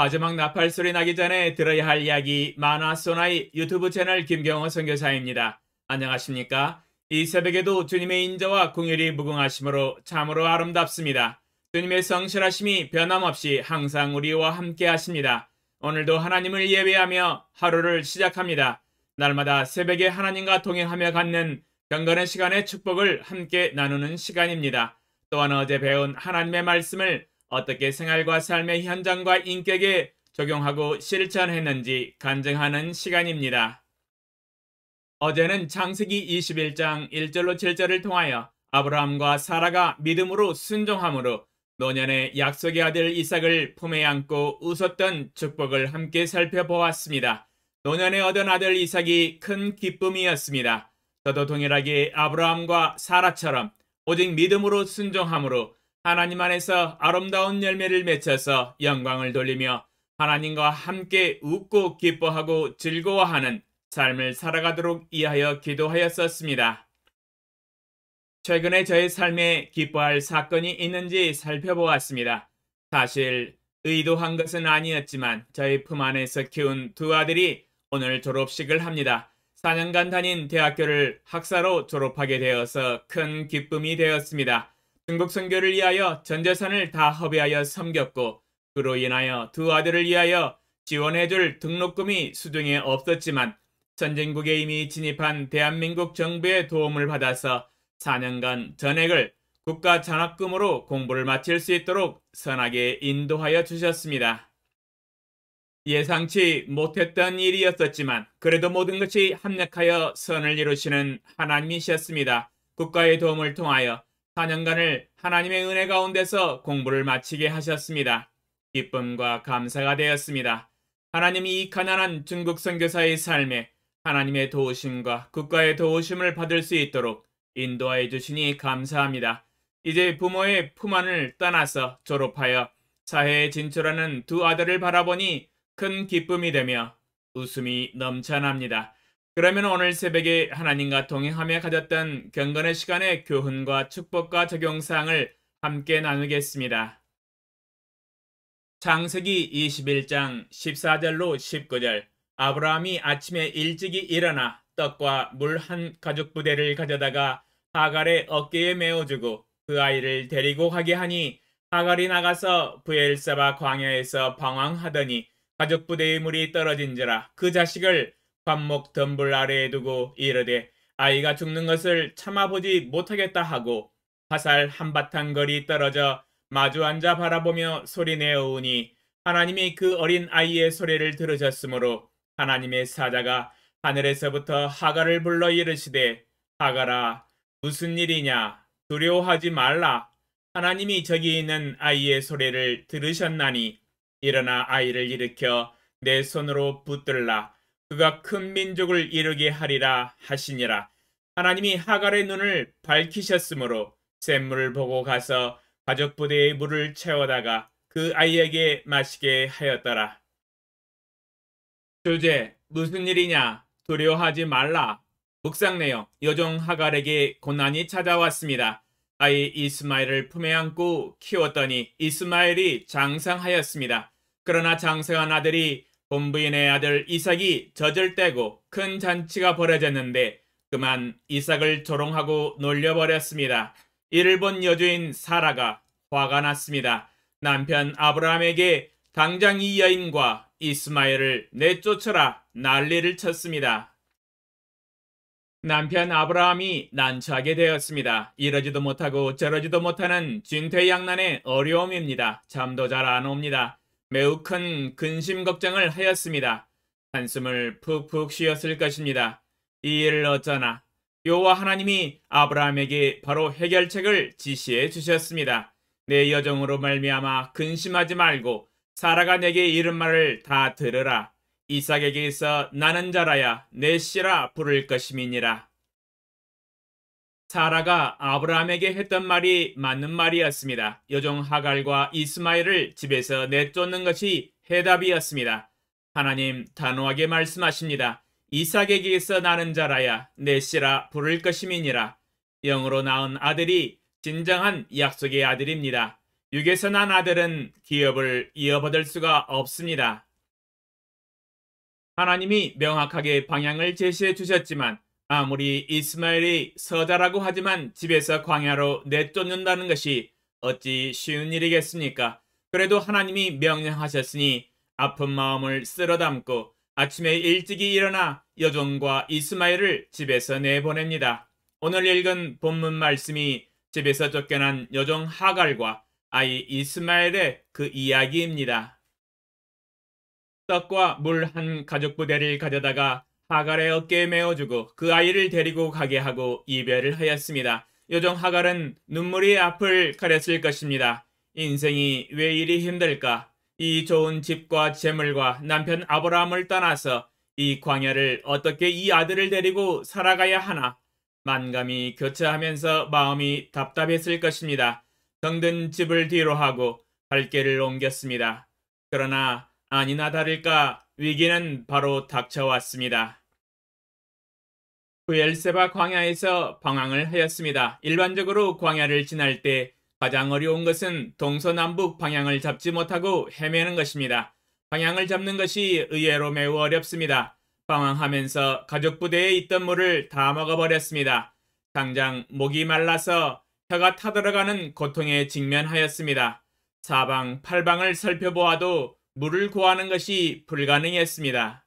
마지막 나팔 소리 나기 전에 들어야 할 이야기 만화소나이 유튜브 채널 김경호 선교사입니다. 안녕하십니까? 이 새벽에도 주님의 인자와 긍휼이 무궁하심으로 참으로 아름답습니다. 주님의 성실하심이 변함없이 항상 우리와 함께 하십니다. 오늘도 하나님을 예배하며 하루를 시작합니다. 날마다 새벽에 하나님과 동행하며 갖는 경건의 시간의 축복을 함께 나누는 시간입니다. 또한 어제 배운 하나님의 말씀을 어떻게 생활과 삶의 현장과 인격에 적용하고 실천했는지 간증하는 시간입니다. 어제는 창세기 21장 1절로 7절을 통하여 아브라함과 사라가 믿음으로 순종함으로 노년의 약속의 아들 이삭을 품에 안고 웃었던 축복을 함께 살펴보았습니다. 노년에 얻은 아들 이삭이 큰 기쁨이었습니다. 저도 동일하게 아브라함과 사라처럼 오직 믿음으로 순종함으로 하나님 안에서 아름다운 열매를 맺혀서 영광을 돌리며 하나님과 함께 웃고 기뻐하고 즐거워하는 삶을 살아가도록 이하여 기도하였었습니다. 최근에 저의 삶에 기뻐할 사건이 있는지 살펴보았습니다. 사실 의도한 것은 아니었지만 저의 품 안에서 키운 두 아들이 오늘 졸업식을 합니다. 4년간 다닌 대학교를 학사로 졸업하게 되어서 큰 기쁨이 되었습니다. 중국 선교를 위하여 전 재산을 다 허비하여 섬겼고 그로 인하여 두 아들을 위하여 지원해줄 등록금이 수중에 없었지만 선진국에 이미 진입한 대한민국 정부의 도움을 받아서 4년간 전액을 국가 장학금으로 공부를 마칠 수 있도록 선하게 인도하여 주셨습니다. 예상치 못했던 일이었었지만 그래도 모든 것이 합력하여 선을 이루시는 하나님이셨습니다. 국가의 도움을 통하여 4년간을 하나님의 은혜 가운데서 공부를 마치게 하셨습니다. 기쁨과 감사가 되었습니다. 하나님이 이 가난한 중국 선교사의 삶에 하나님의 도우심과 국가의 도우심을 받을 수 있도록 인도하여 주시니 감사합니다. 이제 부모의 품 안을 떠나서 졸업하여 사회에 진출하는 두 아들을 바라보니 큰 기쁨이 되며 웃음이 넘쳐납니다. 그러면 오늘 새벽에 하나님과 동행하며 가졌던 경건의 시간의 교훈과 축복과 적용사항을 함께 나누겠습니다. 창세기 21장 14절로 19절 아브라함이 아침에 일찍이 일어나 떡과 물 한 가죽 부대를 가져다가 하갈의 어깨에 메어주고 그 아이를 데리고 가게 하니 하갈이 나가서 브엘사바 광야에서 방황하더니 가죽 부대의 물이 떨어진지라 그 자식을 관목 덤불 아래에 두고 이르되 아이가 죽는 것을 참아보지 못하겠다 하고 화살 한바탕 거리 떨어져 마주 앉아 바라보며 소리내어오니 하나님이 그 어린 아이의 소리를 들으셨으므로 하나님의 사자가 하늘에서부터 하갈을 불러 이르시되 하갈아 무슨 일이냐 두려워하지 말라 하나님이 저기 있는 아이의 소리를 들으셨나니 일어나 아이를 일으켜 내 손으로 붙들라 그가 큰 민족을 이루게 하리라 하시니라. 하나님이 하갈의 눈을 밝히셨으므로 샘물을 보고 가서 가죽 부대의 물을 채워다가 그 아이에게 마시게 하였더라. 주제 무슨 일이냐 두려워하지 말라. 묵상 내용 여종 하갈에게 고난이 찾아왔습니다. 아이 이스마엘을 품에 안고 키웠더니 이스마엘이 장성하였습니다. 그러나 장성한 아들이 본부인의 아들 이삭이 젖을 떼고 큰 잔치가 벌어졌는데 그만 이삭을 조롱하고 놀려버렸습니다. 이를 본 여주인 사라가 화가 났습니다. 남편 아브라함에게 당장 이 여인과 이스마엘을 내쫓으라 난리를 쳤습니다. 남편 아브라함이 난처하게 되었습니다. 이러지도 못하고 저러지도 못하는 진퇴양난의 어려움입니다. 잠도 잘 안 옵니다. 매우 큰 근심 걱정을 하였습니다. 한숨을 푹푹 쉬었을 것입니다. 이 일을 어쩌나 여호와 하나님이 아브라함에게 바로 해결책을 지시해 주셨습니다. 내 여종으로 말미암아 근심하지 말고 사라가 내게 이른 말을 다 들으라. 이삭에게서 나는 자라야 내 씨라 부를 것임이니라. 사라가 아브라함에게 했던 말이 맞는 말이었습니다. 여종 하갈과 이스마엘을 집에서 내쫓는 것이 해답이었습니다. 하나님 단호하게 말씀하십니다. 이삭에게서 나는 자라야 내 씨라 부를 것임이니라. 영으로 낳은 아들이 진정한 약속의 아들입니다. 육에서 난 아들은 기업을 이어받을 수가 없습니다. 하나님이 명확하게 방향을 제시해 주셨지만 아무리 이스마엘이 서자라고 하지만 집에서 광야로 내쫓는다는 것이 어찌 쉬운 일이겠습니까? 그래도 하나님이 명령하셨으니 아픈 마음을 쓸어 담고 아침에 일찍이 일어나 여종과 이스마엘을 집에서 내보냅니다. 오늘 읽은 본문 말씀이 집에서 쫓겨난 여종 하갈과 아이 이스마엘의 그 이야기입니다. 떡과 물 한 가죽 부대를 가져다가 하갈의 어깨에 메어주고 그 아이를 데리고 가게 하고 이별을 하였습니다. 요정 하갈은 눈물이 앞을 가렸을 것입니다. 인생이 왜 이리 힘들까? 이 좋은 집과 재물과 남편 아브라함을 떠나서 이 광야를 어떻게 이 아들을 데리고 살아가야 하나? 만감이 교차하면서 마음이 답답했을 것입니다. 정든 집을 뒤로 하고 발길을 옮겼습니다. 그러나 아니나 다를까 위기는 바로 닥쳐왔습니다. 부엘세바 광야에서 방황을 하였습니다. 일반적으로 광야를 지날 때 가장 어려운 것은 동서남북 방향을 잡지 못하고 헤매는 것입니다. 방향을 잡는 것이 의외로 매우 어렵습니다. 방황하면서 가족 부대에 있던 물을 다 먹어버렸습니다. 당장 목이 말라서 혀가 타들어가는 고통에 직면하였습니다. 사방 팔방을 살펴보아도 물을 구하는 것이 불가능했습니다.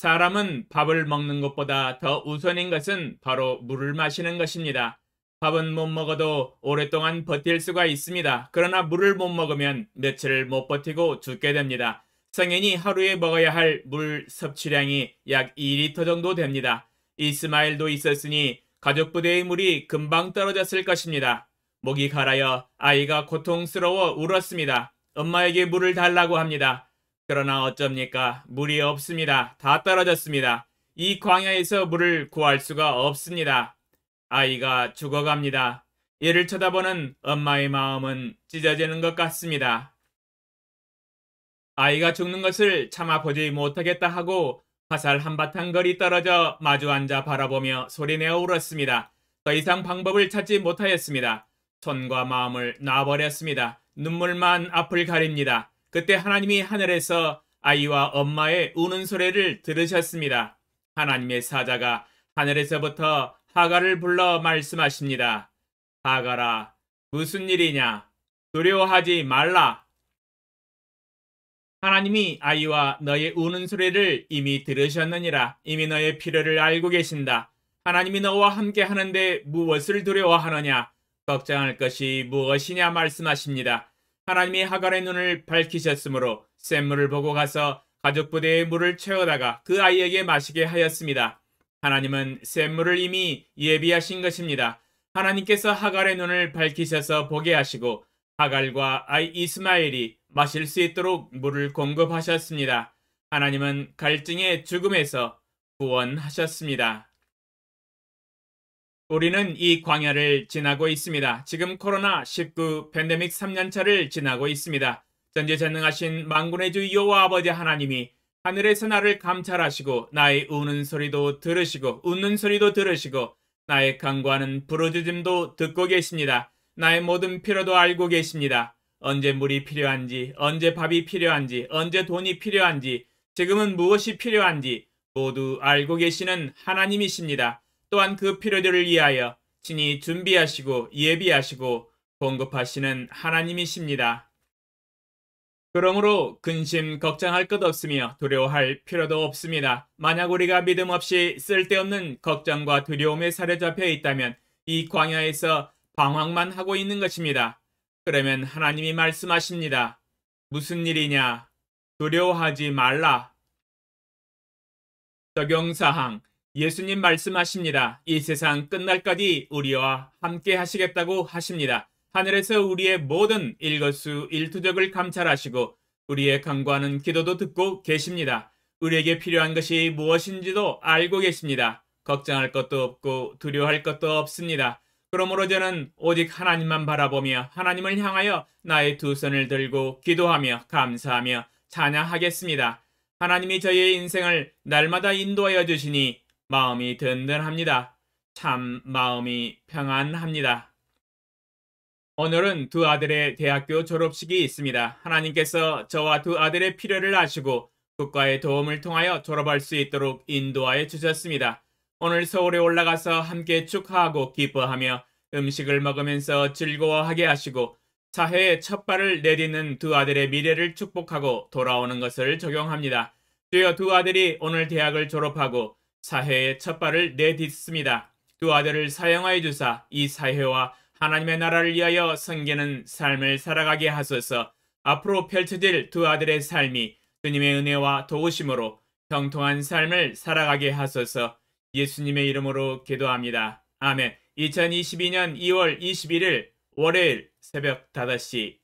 사람은 밥을 먹는 것보다 더 우선인 것은 바로 물을 마시는 것입니다. 밥은 못 먹어도 오랫동안 버틸 수가 있습니다. 그러나 물을 못 먹으면 며칠을 못 버티고 죽게 됩니다. 성인이 하루에 먹어야 할 물 섭취량이 약 2리터 정도 됩니다. 이스마엘도 있었으니 가족 부대의 물이 금방 떨어졌을 것입니다. 목이 갈아여 아이가 고통스러워 울었습니다. 엄마에게 물을 달라고 합니다. 그러나 어쩝니까? 물이 없습니다. 다 떨어졌습니다. 이 광야에서 물을 구할 수가 없습니다. 아이가 죽어갑니다. 이를 쳐다보는 엄마의 마음은 찢어지는 것 같습니다. 아이가 죽는 것을 참아보지 못하겠다 하고 화살 한바탕 거리 떨어져 마주 앉아 바라보며 소리내어 울었습니다. 더 이상 방법을 찾지 못하였습니다. 손과 마음을 놔버렸습니다. 눈물만 앞을 가립니다. 그때 하나님이 하늘에서 아이와 엄마의 우는 소리를 들으셨습니다. 하나님의 사자가 하늘에서부터 하갈을 불러 말씀하십니다. 하갈아, 무슨 일이냐? 두려워하지 말라. 하나님이 아이와 너의 우는 소리를 이미 들으셨느니라. 이미 너의 필요를 알고 계신다. 하나님이 너와 함께 하는데 무엇을 두려워하느냐? 걱정할 것이 무엇이냐 말씀하십니다. 하나님이 하갈의 눈을 밝히셨으므로 샘물을 보고 가서 가족 부대에 물을 채워다가 그 아이에게 마시게 하였습니다. 하나님은 샘물을 이미 예비하신 것입니다. 하나님께서 하갈의 눈을 밝히셔서 보게 하시고 하갈과 아이 이스마엘이 마실 수 있도록 물을 공급하셨습니다. 하나님은 갈증의 죽음에서 구원하셨습니다. 우리는 이 광야를 지나고 있습니다. 지금 코로나19 팬데믹 3년차를 지나고 있습니다. 전지전능하신 만군의 주 여호와 아버지 하나님이 하늘에서 나를 감찰하시고 나의 우는 소리도 들으시고 웃는 소리도 들으시고 나의 간구하는 부르짖음도 듣고 계십니다. 나의 모든 필요도 알고 계십니다. 언제 물이 필요한지, 언제 밥이 필요한지, 언제 돈이 필요한지, 지금은 무엇이 필요한지 모두 알고 계시는 하나님이십니다. 또한 그 필요들을 위하여 친히 준비하시고 예비하시고 공급하시는 하나님이십니다. 그러므로 근심 걱정할 것 없으며 두려워할 필요도 없습니다. 만약 우리가 믿음 없이 쓸데없는 걱정과 두려움에 사로잡혀 있다면 이 광야에서 방황만 하고 있는 것입니다. 그러면 하나님이 말씀하십니다. 무슨 일이냐? 두려워하지 말라. 적용사항. 예수님 말씀하십니다. 이 세상 끝날까지 우리와 함께 하시겠다고 하십니다. 하늘에서 우리의 모든 일거수일투족을 감찰하시고 우리의 간구하는 기도도 듣고 계십니다. 우리에게 필요한 것이 무엇인지도 알고 계십니다. 걱정할 것도 없고 두려워할 것도 없습니다. 그러므로 저는 오직 하나님만 바라보며 하나님을 향하여 나의 두 손을 들고 기도하며 감사하며 찬양하겠습니다. 하나님이 저의 인생을 날마다 인도하여 주시니 마음이 든든합니다. 참 마음이 평안합니다. 오늘은 두 아들의 대학교 졸업식이 있습니다. 하나님께서 저와 두 아들의 필요를 아시고 국가의 도움을 통하여 졸업할 수 있도록 인도하여 주셨습니다. 오늘 서울에 올라가서 함께 축하하고 기뻐하며 음식을 먹으면서 즐거워하게 하시고 사회에 첫 발을 내딛는 두 아들의 미래를 축복하고 돌아오는 것을 적용합니다. 주여, 두 아들이 오늘 대학을 졸업하고 사회에 첫 발을 내딛습니다. 두 아들을 사용하여 주사 이 사회와 하나님의 나라를 위하여 섬기는 삶을 살아가게 하소서. 앞으로 펼쳐질 두 아들의 삶이 주님의 은혜와 도우심으로 형통한 삶을 살아가게 하소서. 예수님의 이름으로 기도합니다. 아멘. 2022년 2월 21일 월요일 새벽 5시